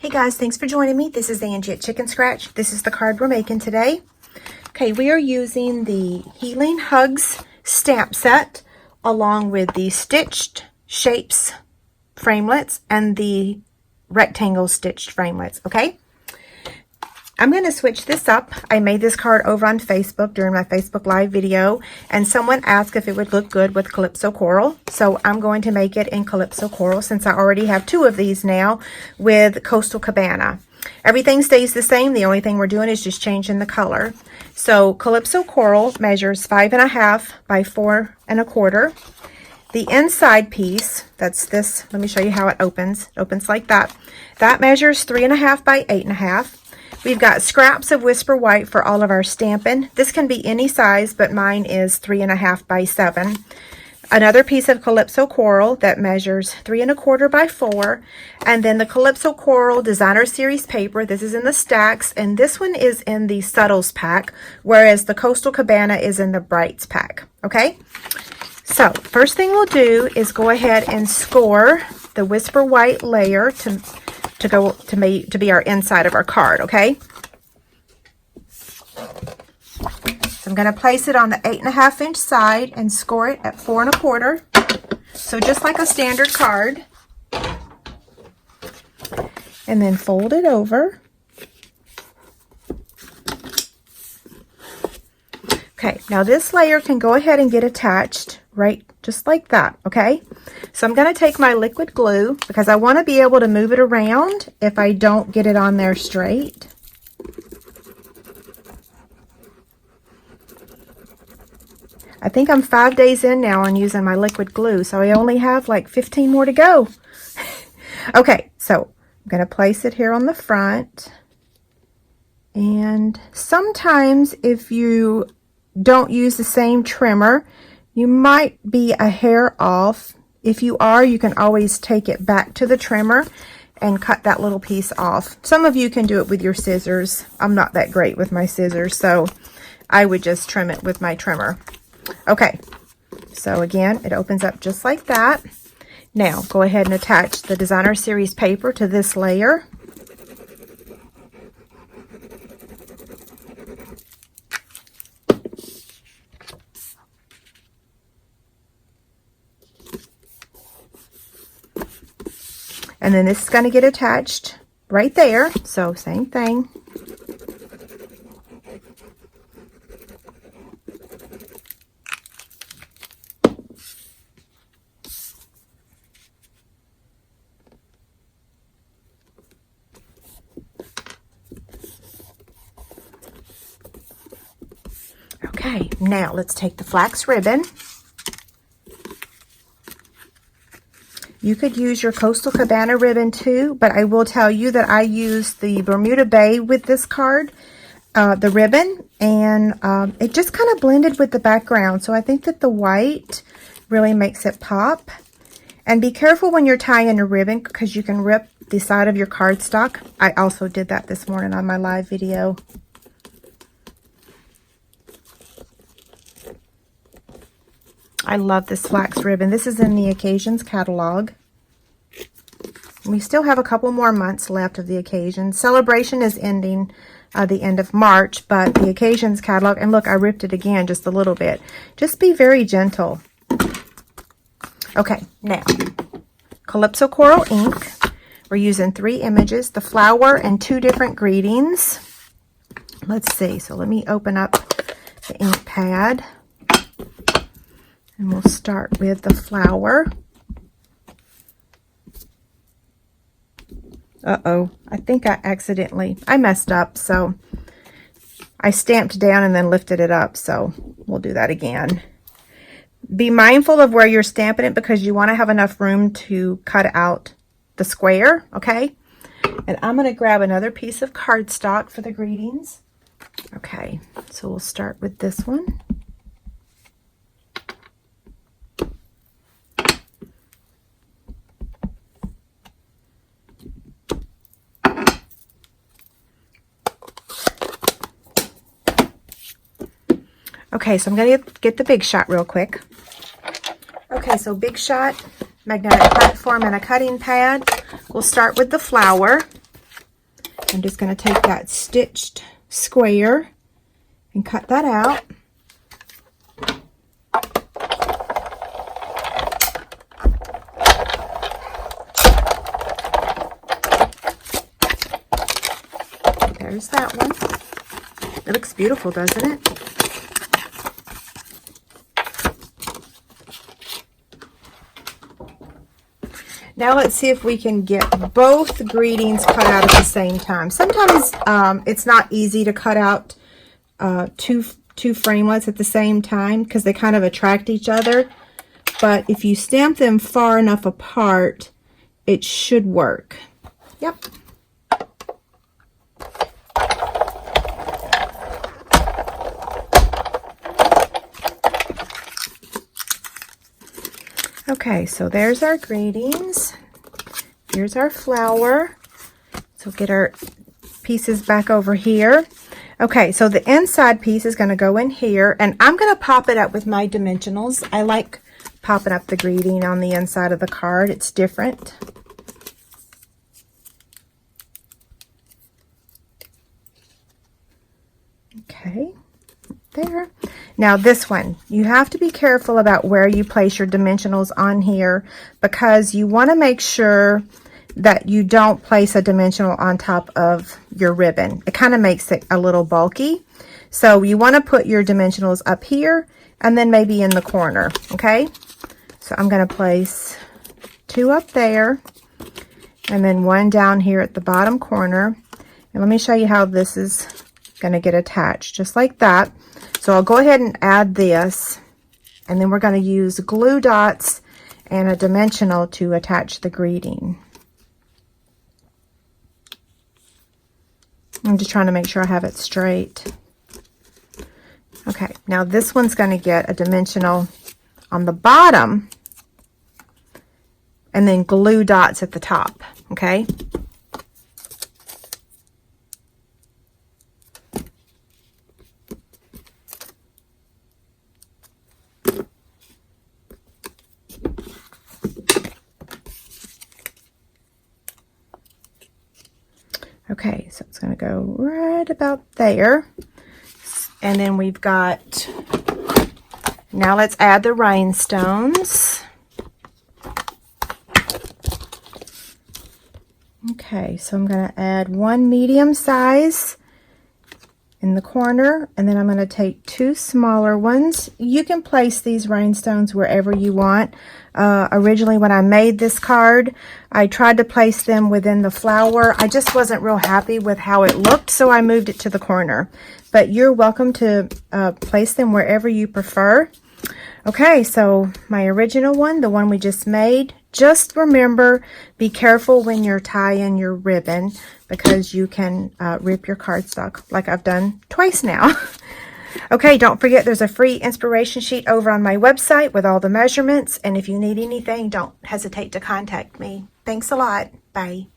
Hey guys, thanks for joining me. This is Angie at Chicken Scratch. This is the card we're making today. Okay, we are using the Healing Hugs stamp set along with the Stitched Shapes framelits and the rectangle stitched framelits, okay? I'm going to switch this up. I made this card over on Facebook during my Facebook Live video, and someone asked if it would look good with Calypso Coral. So I'm going to make it in Calypso Coral since I already have two of these now with Coastal Cabana. Everything stays the same. The only thing we're doing is just changing the color. So Calypso Coral measures 5.5 by 4 1/4. The inside piece, that's this, let me show you how it opens. It opens like that. That measures 3.5 by 8.5. We've got scraps of Whisper White for all of our stamping. This can be any size, but mine is 3.5 by 7. Another piece of Calypso Coral that measures 3 1/4 by 4. And then the Calypso Coral Designer Series paper. This is in the stacks, and this one is in the Subtles pack, whereas the Coastal Cabana is in the Brights pack, okay? So first thing we'll do is go ahead and score the Whisper White layer to be our inside of our card, okay? So I'm going to place it on the 8.5 inch side and score it at 4 1/4. So just like a standard card. And then fold it over. Okay, now this layer can go ahead and get attached right just like that, okay? So I'm going to take my liquid glue because I want to be able to move it around if I don't get it on there straight. I think I'm 5 days in now on using my liquid glue, so I only have like 15 more to go. Okay, so I'm going to place it here on the front. And sometimes if you don't use the same trimmer, you might be a hair off. If you are, you can always take it back to the trimmer and cut that little piece off. Some of you can do it with your scissors. I'm not that great with my scissors, so I would just trim it with my trimmer. Okay, so again, it opens up just like that. Now, go ahead and attach the Designer Series paper to this layer. And then this is going to get attached right there. So same thing. Okay, now let's take the flax ribbon. You could use your Coastal Cabana ribbon too, but I will tell you that I use the Bermuda Bay with this card, the ribbon, and it just kind of blended with the background. So I think that the white really makes it pop. And be careful when you're tying a ribbon because you can rip the side of your cardstock. I also did that this morning on my live video. I love this flax ribbon. This is in the Occasions catalog. We still have a couple more months left of the Occasion. Celebration is ending the end of March, but the Occasions catalog, and look, I ripped it again just a little bit. Just be very gentle. Okay, now, Calypso Coral ink. We're using 3 images, the flower and 2 different greetings. Let's see, so let me open up the ink pad. And we'll start with the flower. Uh-oh, I think I messed up, so I stamped down and then lifted it up, so we'll do that again. Be mindful of where you're stamping it because you want to have enough room to cut out the square, okay? And I'm going to grab another piece of cardstock for the greetings. Okay, so we'll start with this one. Okay, so I'm going to get the Big Shot real quick. Okay, so Big Shot, magnetic platform, and a cutting pad. We'll start with the flower. I'm just going to take that stitched square and cut that out. There's that one. It looks beautiful, doesn't it? Now let's see if we can get both greetings cut out at the same time. Sometimes it's not easy to cut out two framelets at the same time because they kind of attract each other. But if you stamp them far enough apart, it should work. Yep. Okay, so there's our greetings. Here's our flower. So get our pieces back over here. Okay, so the inside piece is going to go in here, and I'm going to pop it up with my dimensionals. I like popping up the greeting on the inside of the card. It's different. Okay, there. Now this one, you have to be careful about where you place your dimensionals on here because you want to make sure that you don't place a dimensional on top of your ribbon. It kind of makes it a little bulky. So you want to put your dimensionals up here and then maybe in the corner, okay? So I'm going to place 2 up there and then 1 down here at the bottom corner. And let me show you how this is going to get attached, just like that. So I'll go ahead and add this, and then we're going to use glue dots and a dimensional to attach the greeting. I'm just trying to make sure I have it straight. Okay, now this one's going to get a dimensional on the bottom and then glue dots at the top, okay? Okay, so it's going to go right about there. And then we've got, now let's add the rhinestones. Okay, so I'm going to add 1 medium size in the corner, and then I'm going to take 2 smaller ones. You can place these rhinestones wherever you want. Originally when I made this card, I tried to place them within the flower. I just wasn't real happy with how it looked, so I moved it to the corner. But you're welcome to place them wherever you prefer. Okay, so my original one, the one we just made, just remember, be careful when you're tying your ribbon because you can rip your cardstock like I've done twice now. Okay, don't forget there's a free inspiration sheet over on my website with all the measurements. And if you need anything, don't hesitate to contact me. Thanks a lot. Bye.